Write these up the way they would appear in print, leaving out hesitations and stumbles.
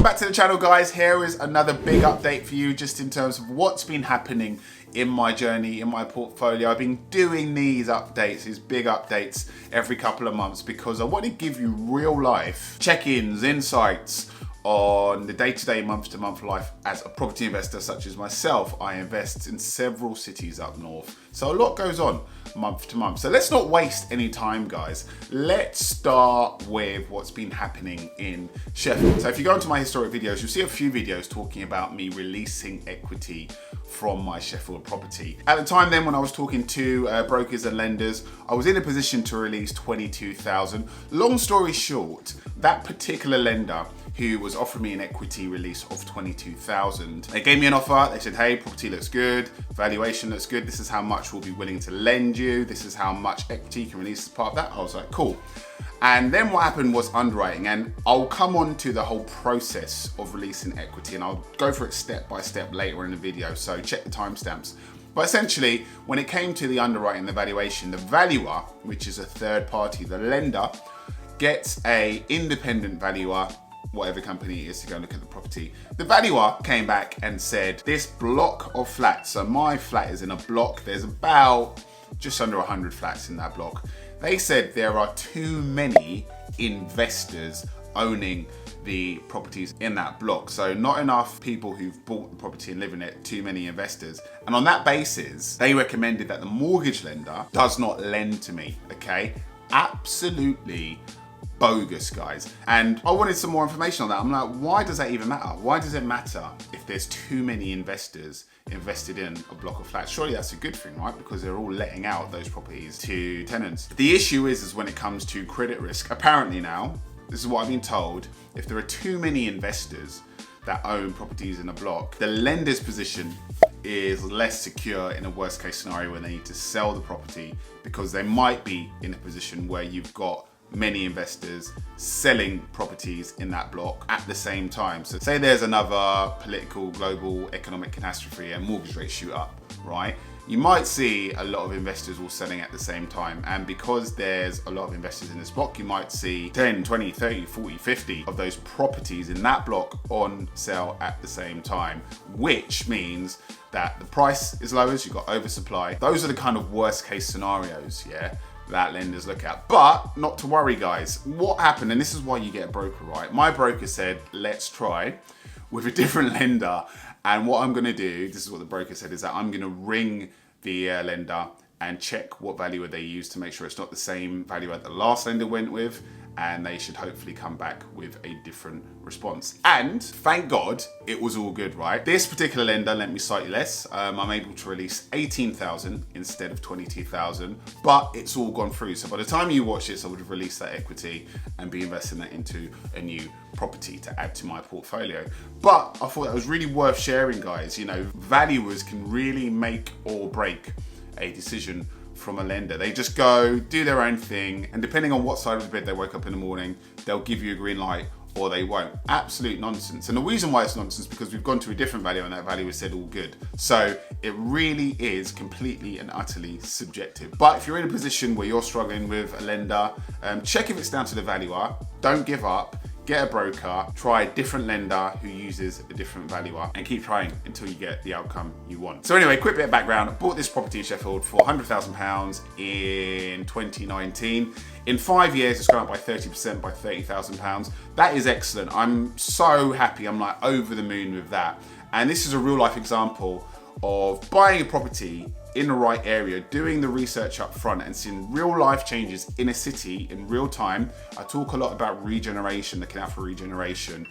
Welcome back to the channel, guys. Here is another big update for you just in terms of what's been happening in my journey, in my portfolio. I've been doing these updates, these big updates every couple of months because I want to give you real life check-ins, insights on the day-to-day, month-to-month life as a property investor such as myself. I invest in several cities up north, so a lot goes on month to month. So let's not waste any time, guys. Let's start with what's been happening in Sheffield. So if you go into my historic videos, you'll see a few videos talking about me releasing equity from my Sheffield property. At the time then, when I was talking to brokers and lenders, I was in a position to release 22,000. Long story short, that particular lender who was offering me an equity release of 22,000. They gave me an offer. They said, hey, property looks good, valuation looks good. This is how much we'll be willing to lend you. This is how much equity you can release as part of that. I was like, cool. And then what happened was underwriting, and I'll come on to the whole process of releasing equity and I'll go through it step by step later in the video, so check the timestamps. But essentially, when it came to the underwriting, the valuation, the valuer, which is a third party, the lender, gets a independent valuer, whatever company it is, to go and look at the property. The valuer came back and said, this block of flats, so my flat is in a block, there's about just under 100 flats in that block. They said there are too many investors owning the properties in that block. So not enough people who've bought the property and live in it, too many investors. And on that basis, they recommended that the mortgage lender does not lend to me, okay? Absolutely bogus, guys. And I wanted some more information on that. I'm like, why does that even matter? Why does it matter if there's too many investors invested in a block of flats? Surely that's a good thing, right? Because they're all letting out those properties to tenants. The issue is when it comes to credit risk, apparently now, this is what I've been told, if there are too many investors that own properties in a block, the lender's position is less secure in a worst case scenario when they need to sell the property, because they might be in a position where you've got many investors selling properties in that block at the same time. So say there's another political, global, economic catastrophe and mortgage rates shoot up, right? You might see a lot of investors all selling at the same time. And because there's a lot of investors in this block, you might see 10, 20, 30, 40, 50 of those properties in that block on sale at the same time, which means that the price is lower, so you've got oversupply. Those are the kind of worst case scenarios, yeah, that lenders look at. But not to worry, guys. What happened, and this is why you get a broker, right? My broker said, let's try with a different lender. And what I'm gonna do, this is what the broker said, is that I'm gonna ring the lender and check what valuer they use to make sure it's not the same valuer the last lender went with, and they should hopefully come back with a different response. And thank God it was all good, right? This particular lender lent me slightly less. I'm able to release 18,000 instead of 22,000, but it's all gone through. So by the time you watch this, I would have released that equity and be investing that into a new property to add to my portfolio. But I thought that was really worth sharing, guys. You know, valuers can really make or break a decision from a lender. They just go, do their own thing, and depending on what side of the bed they wake up in the morning, they'll give you a green light or they won't. Absolute nonsense. And the reason why it's nonsense is because we've gone to a different value and that value has said all good. So it really is completely and utterly subjective. But if you're in a position where you're struggling with a lender, check if it's down to the valuer. Don't give up. Get a broker, try a different lender who uses a different valuer, and keep trying until you get the outcome you want. So anyway, quick bit of background. I bought this property in Sheffield for £100,000 in 2019. In 5 years, it's gone up by 30%, by £30,000. That is excellent. I'm so happy. I'm like over the moon with that. And this is a real life example of buying a property in the right area, doing the research up front and seeing real life changes in a city in real time. I talk a lot about regeneration, the canal for regeneration,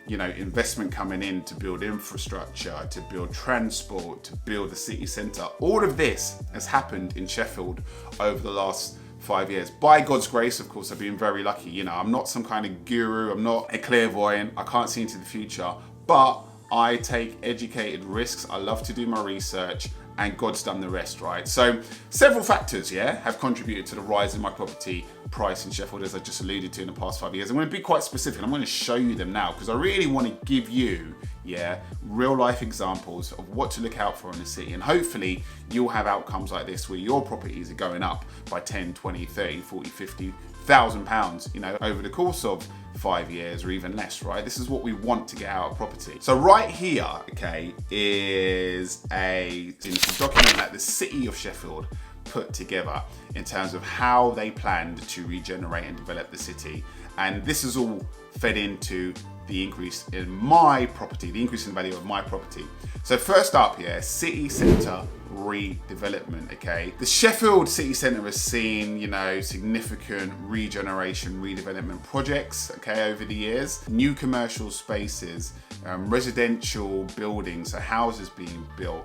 you know, investment coming in to build infrastructure, to build transport, to build the city centre. All of this has happened in Sheffield over the last 5 years. By God's grace, of course, I've been very lucky. You know, I'm not some kind of guru, I'm not a clairvoyant, I can't see into the future, but I take educated risks. I love to do my research, and God's done the rest, right? So several factors, yeah, have contributed to the rise in my property price in Sheffield, as I just alluded to in the past 5 years. I'm going to be quite specific. I'm going to show you them now because I really want to give you, yeah, real life examples of what to look out for in the city. And hopefully you'll have outcomes like this where your properties are going up by 10, 20, 30, 40, 50, £1,000, you know, over the course of 5 years or even less, right? This is what we want to get out of property. So right here, okay, is a document that the city of Sheffield put together in terms of how they planned to regenerate and develop the city. And this is all fed into the increase in my property, the increase in value of my property. So first up here, city centre redevelopment, okay? The Sheffield city centre has seen, you know, significant regeneration, redevelopment projects, okay, over the years. New commercial spaces, residential buildings, so houses being built,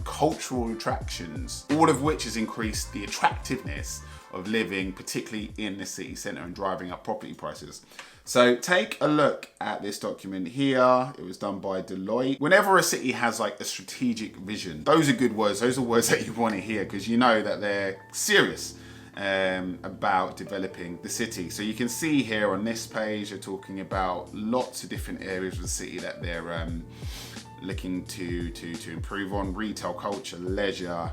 cultural attractions, all of which has increased the attractiveness of living, particularly in the city centre, and driving up property prices. So take a look at this document here. It was done by Deloitte. Whenever a city has like a strategic vision, those are good words. Those are words that you want to hear because you know that they're serious about developing the city. So you can see here on this page, they're talking about lots of different areas of the city that they're looking to improve on: retail, culture, leisure,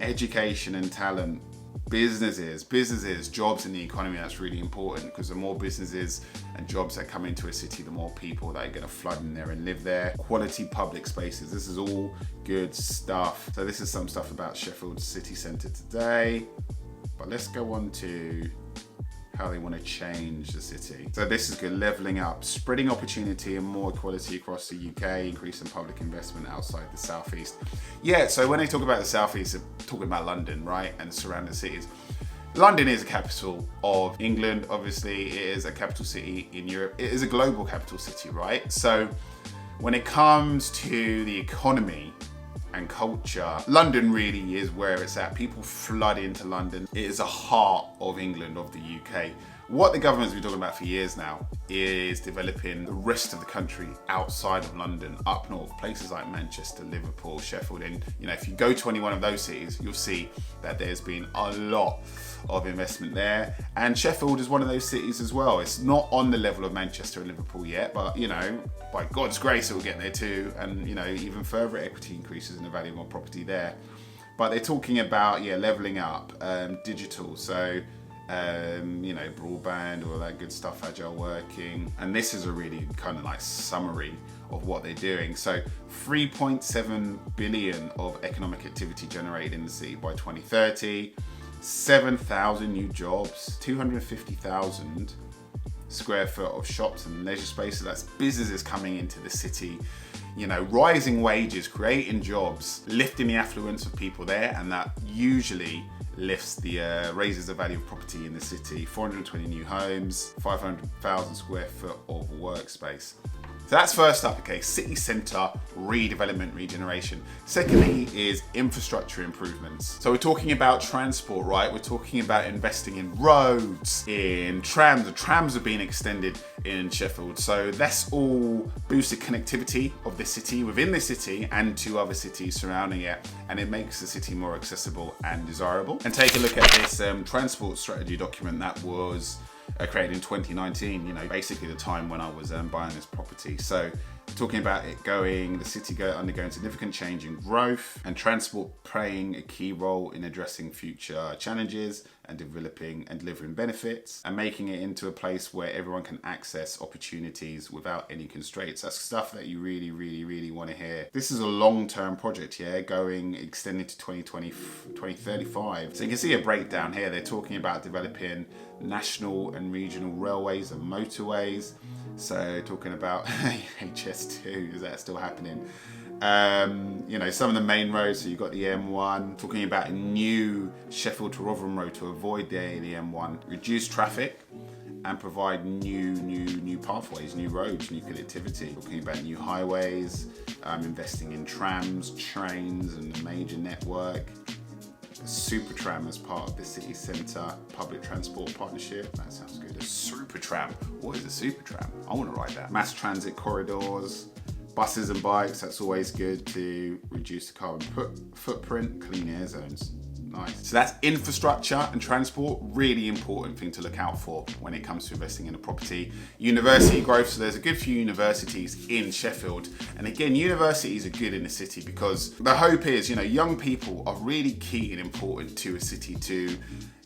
education and talent, businesses, jobs in the economy. That's really important because the more businesses and jobs that come into a city, the more people that are going to flood in there and live there. Quality public spaces. This is all good stuff. So this is some stuff about Sheffield city centre today. But let's go on to how they want to change the city. So this is good: levelling up, spreading opportunity and more equality across the UK, increasing public investment outside the southeast. Yeah, so when they talk about the southeast, they're talking about London, right, and surrounding cities. London is a capital of England, obviously. It is a capital city in Europe. It is a global capital city, right? So when it comes to the economy and culture, London really is where it's at. People flood into London. It is the heart of England, of the UK. What the government's been talking about for years now is developing the rest of the country outside of London, up north, places like Manchester, Liverpool, Sheffield. And you know, if you go to any one of those cities, you'll see that there's been a lot of investment there. And Sheffield is one of those cities as well. It's not on the level of Manchester and Liverpool yet, but you know, by God's grace, it will get there too. And you know, even further equity increases in the value of our property there. But they're talking about, yeah, leveling up, digital. So, you know, broadband, all that good stuff, agile working. And this is a really kind of like summary of what they're doing. So 3.7 billion of economic activity generated in the city by 2030, 7,000 new jobs, 250,000 square foot of shops and leisure spaces. That's businesses coming into the city, you know, rising wages, creating jobs, lifting the affluence of people there, and that usually lifts the raises the value of property in the city. 420 new homes, 500,000 square foot of workspace. So that's first up, okay, city centre redevelopment, regeneration. Secondly is infrastructure improvements. So we're talking about transport, right? We're talking about investing in roads, in trams. The trams are being extended in Sheffield. So that's all boosted connectivity of the city, within the city and to other cities surrounding it. And it makes the city more accessible and desirable. And take a look at this transport strategy document that was created in 2019, you know, basically the time when I was buying this property. So talking about it the city undergoing significant change and growth, and transport playing a key role in addressing future challenges and developing and delivering benefits and making it into a place where everyone can access opportunities without any constraints. That's stuff that you really, really, really want to hear. This is a long-term project, yeah, extending to 2035. So you can see a breakdown here. They're talking about developing national and regional railways and motorways. So talking about HS2, is that still happening? You know, some of the main roads, so you've got the M1, talking about a new Sheffield to Rotherham road to avoid the M1, reduce traffic and provide new pathways, new roads, new connectivity. Talking about new highways, investing in trams, trains and a major network. Super tram as part of the city centre public transport partnership. That sounds good. A super tram. What is a super tram? I want to write that. Mass transit corridors, buses and bikes. That's always good to reduce the carbon footprint. Clean air zones. Nice. So that's infrastructure and transport, really important thing to look out for when it comes to investing in a property. University growth, so there's a good few universities in Sheffield. And again, universities are good in the city because the hope is, you know, young people are really key and important to a city to,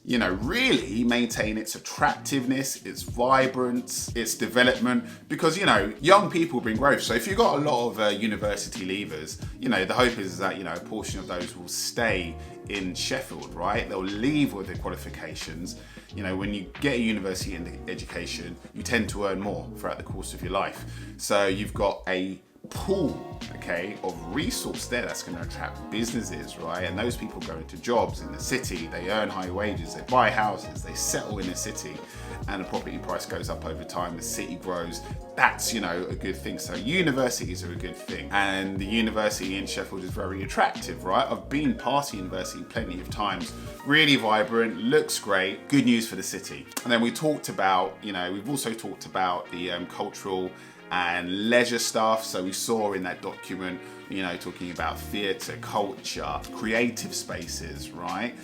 you know, really maintain its attractiveness, its vibrance, its development, because, you know, young people bring growth. So if you've got a lot of university leavers, you know, the hope is that, you know, a portion of those will stay in Sheffield, right? They'll leave with their qualifications. You know, when you get a university education, you tend to earn more throughout the course of your life. So you've got a pool, okay, of resource there that's going to attract businesses, right? And those people go into jobs in the city, they earn high wages, they buy houses, they settle in the city, and the property price goes up over time, the city grows. That's, you know, a good thing. So universities are a good thing. And the university in Sheffield is very attractive, right? I've been past university plenty of times. Really vibrant, looks great, good news for the city. And then we talked about, you know, we've also talked about the cultural and leisure stuff. So we saw in that document, you know, talking about theatre, culture, creative spaces, right?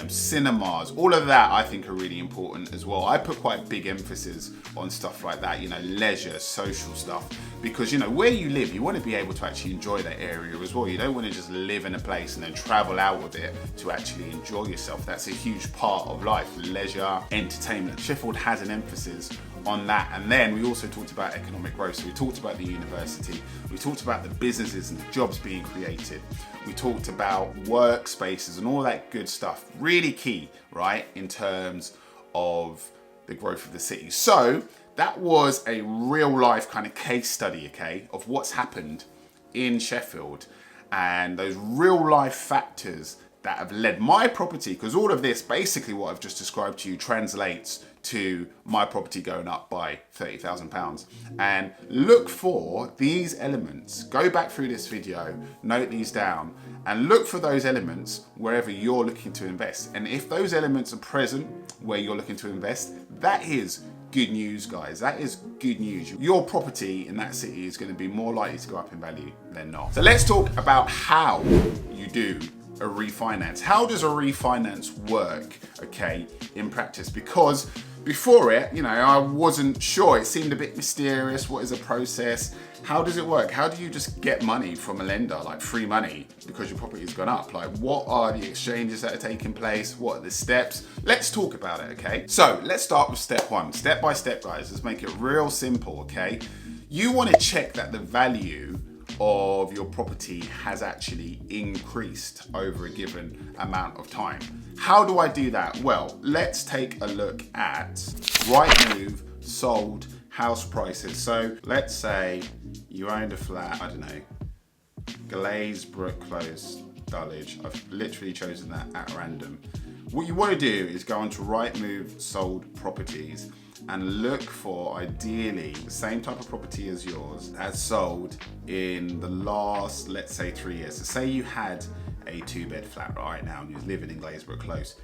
Cinemas, all of that I think are really important as well. I put quite big emphasis on stuff like that, you know, leisure, social stuff, because, you know, where you live, you want to be able to actually enjoy that area as well. You don't want to just live in a place and then travel out with it to actually enjoy yourself. That's a huge part of life, leisure, entertainment. Sheffield has an emphasis on that. And then we also talked about economic growth. So we talked about the university, we talked about the businesses and the jobs being created, we talked about workspaces and all that good stuff. Really key, right, in terms of the growth of the city. So that was a real life kind of case study, okay, of what's happened in Sheffield and those real life factors that have led my property, because all of this, basically what I've just described to you, translates to my property going up by £30,000. And look for these elements. Go back through this video, note these down, and look for those elements wherever you're looking to invest. And if those elements are present where you're looking to invest, that is good news, guys. That is good news. Your property in that city is going to be more likely to go up in value than not. So let's talk about how you do a refinance. How does a refinance work, okay, in practice? Because before it, you know, I wasn't sure. It seemed a bit mysterious. What is the process? How does it work? How do you just get money from a lender, like free money, because your property has gone up? Like, what are the exchanges that are taking place? What are the steps? Let's talk about it, okay? So let's start with step one. Step by step, guys. Let's make it real simple, okay? You want to check that the value of your property has actually increased over a given amount of time. How do I do that? Well, let's take a look at Rightmove sold house prices. So let's say you owned a flat, I don't know, glazed brick close, Dulwich. I've literally chosen that at random. What you want to do is go onto Rightmove sold properties and look for, ideally, the same type of property as yours as sold in the last, let's say, 3 years. So say you had a 2-bed flat right now and you're living in Glazebrook Close.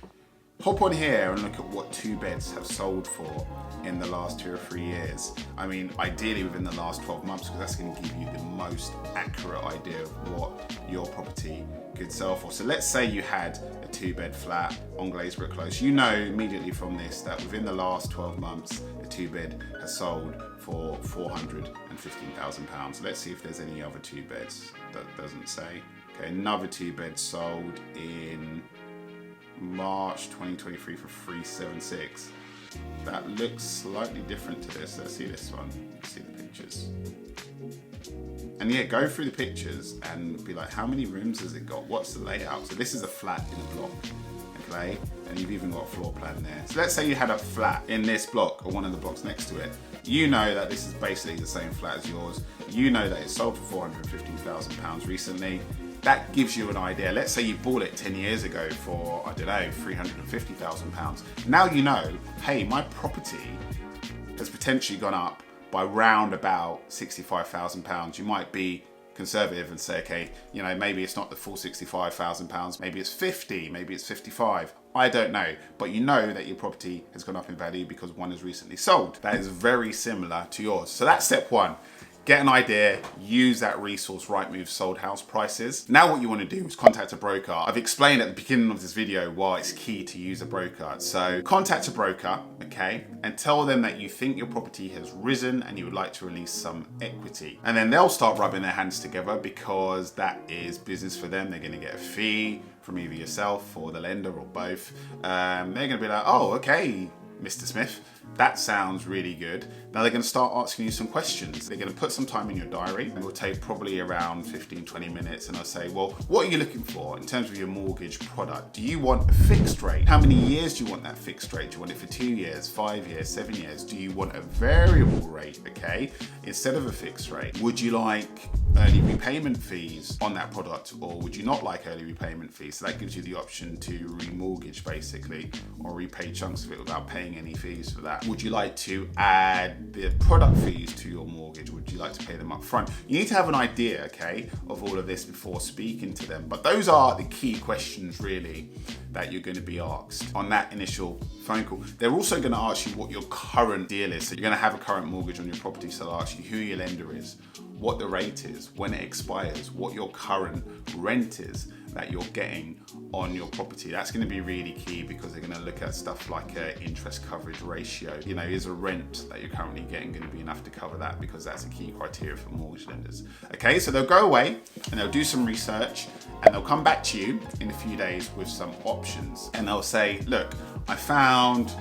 Hop on here and look at what 2 beds have sold for in the last 2 or 3 years. I mean, ideally within the last 12 months, because that's going to give you the most accurate idea of what your property could sell for. So let's say you had a 2-bed flat on Glazebrook Close. You know immediately from this that within the last 12 months, a 2-bed has sold for £415,000. Let's see if there's any other 2 beds. That doesn't say. Okay, another 2-bed sold in March 2023 for 376. That looks slightly different to this. Let's see this one. Let's see the pictures. And yeah, go through the pictures and be like, how many rooms has it got? What's the layout? So this is a flat in a block, okay? And you've even got a floor plan there. So let's say you had a flat in this block or one of the blocks next to it. You know that this is basically the same flat as yours. You know that it sold for £415,000 recently. That gives you an idea. Let's say you bought it 10 years ago for, I don't know, £350,000. Now you know, hey, my property has potentially gone up by round about £65,000. You might be conservative and say, okay, you know, maybe it's not the full £65,000, maybe it's 50, maybe it's 55. I don't know, but you know that your property has gone up in value because one has recently sold. That is very similar to yours. So that's step one. get an idea, use that resource, Rightmove sold house prices. Now what you want to do is contact a broker. I've explained at the beginning of this video why it's key to use a broker. So contact a broker, okay, and tell them that you think your property has risen and you would like to release some equity. And then they'll start rubbing their hands together because that is business for them. They're going to get a fee from either yourself or the lender or both. They're going to be like, oh, okay, Mr. Smith, that sounds really good. Now they're going to start asking you some questions. They're going to put some time in your diary. It will take probably around 15-20 minutes, and I'll say, well, what are you looking for in terms of your mortgage product? Do you want a fixed rate? How many years do you want that fixed rate? Do you want it for 2 years, 5 years, 7 years? Do you want a variable rate, okay, instead of a fixed rate? Would you like early repayment fees on that product, or would you not like early repayment fees? So that gives you the option to remortgage basically, or repay chunks of it without paying any fees for that. Would you like to add the product fees to your mortgage? Would you like to pay them up front? You need to have an idea, okay, of all of this before speaking to them. But those are the key questions really that you're going to be asked on that initial phone call. They're also going to ask you what your current deal is. So you're going to have a current mortgage on your property, so they'll ask you who your lender is, what the rate is, when it expires, what your current rent is that you're getting on your property. That's going to be really key because they're going to look at stuff like interest coverage ratio. You know, is a rent that you're currently getting going to be enough to cover that, because that's a key criteria for mortgage lenders. Okay, so they'll go away and they'll do some research and they'll come back to you in a few days with some options, and they'll say, look, I found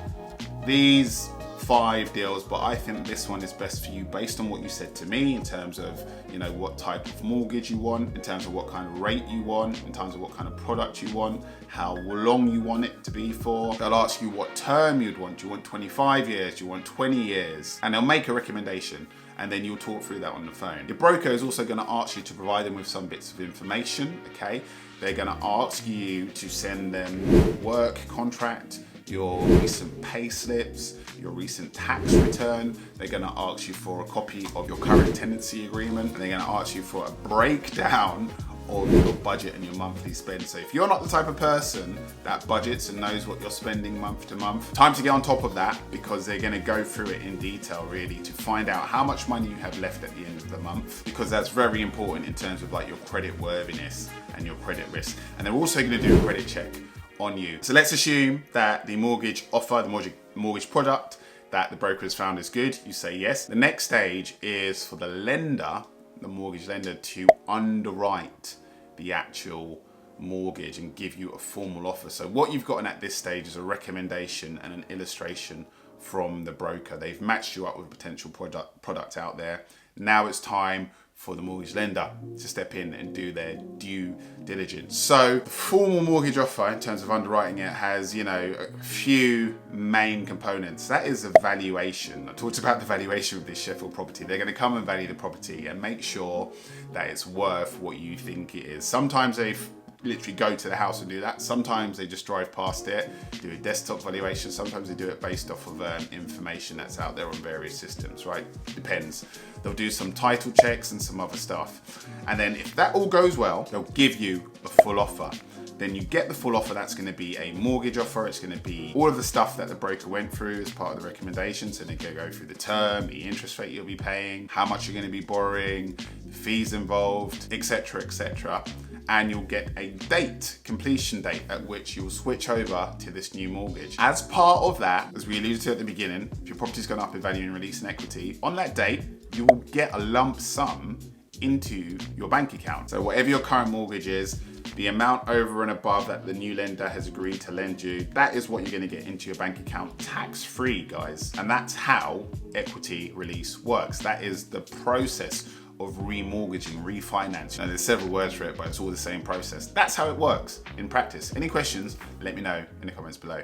these 5 deals, but I think this one is best for you based on what you said to me in terms of, you know, what type of mortgage you want, in terms of what kind of rate you want, in terms of what kind of product you want, how long you want it to be for. They'll ask you what term you'd want. Do you want 25 years? Do you want 20 years? And they'll make a recommendation, and then you'll talk through that on the phone. Your broker is also going to ask you to provide them with some bits of information, okay? They're going to ask you to send them your work contract, your recent pay slips, your recent tax return. They're going to ask you for a copy of your current tenancy agreement, and they're going to ask you for a breakdown of your budget and your monthly spend. So if you're not the type of person that budgets and knows what you're spending month to month, time to get on top of that, because they're going to go through it in detail really to find out how much money you have left at the end of the month, because that's very important in terms of like your credit worthiness and your credit risk. And they're also going to do a credit check on you. So let's assume that the mortgage offer, the mortgage product that the broker has found is good. You say yes. The next stage is for the lender, the mortgage lender, to underwrite the actual mortgage and give you a formal offer. So what you've gotten at this stage is a recommendation and an illustration from the broker. They've matched you up with a potential product out there. Now it's time for the mortgage lender to step in and do their due diligence. So the formal mortgage offer, in terms of underwriting it, has, you know, a few main components. That is a valuation. I talked about the valuation of this Sheffield property. They're going to come and value the property and make sure that it's worth what you think it is. Sometimes they literally go to the house and do that. Sometimes they just drive past it, do a desktop valuation. Sometimes they do it based off of information that's out there on various systems, right? Depends. They'll do some title checks and some other stuff. And then if that all goes well, they'll give you a full offer. Then you get the full offer. That's going to be a mortgage offer. It's going to be all of the stuff that the broker went through as part of the recommendations. So they can go through the term, the interest rate you'll be paying, how much you're going to be borrowing, the fees involved, etc., etc. And you'll get a date, completion date, at which you'll switch over to this new mortgage. As part of that, as we alluded to at the beginning, if your property's gone up in value and releasing equity, on that date, you will get a lump sum into your bank account. So whatever your current mortgage is, the amount over and above that the new lender has agreed to lend you, that is what you're going to get into your bank account tax-free, guys. And that's how equity release works. That is the process of remortgaging, refinancing. Now, there's several words for it, but it's all the same process. That's how it works in practice. Any questions, let me know in the comments below.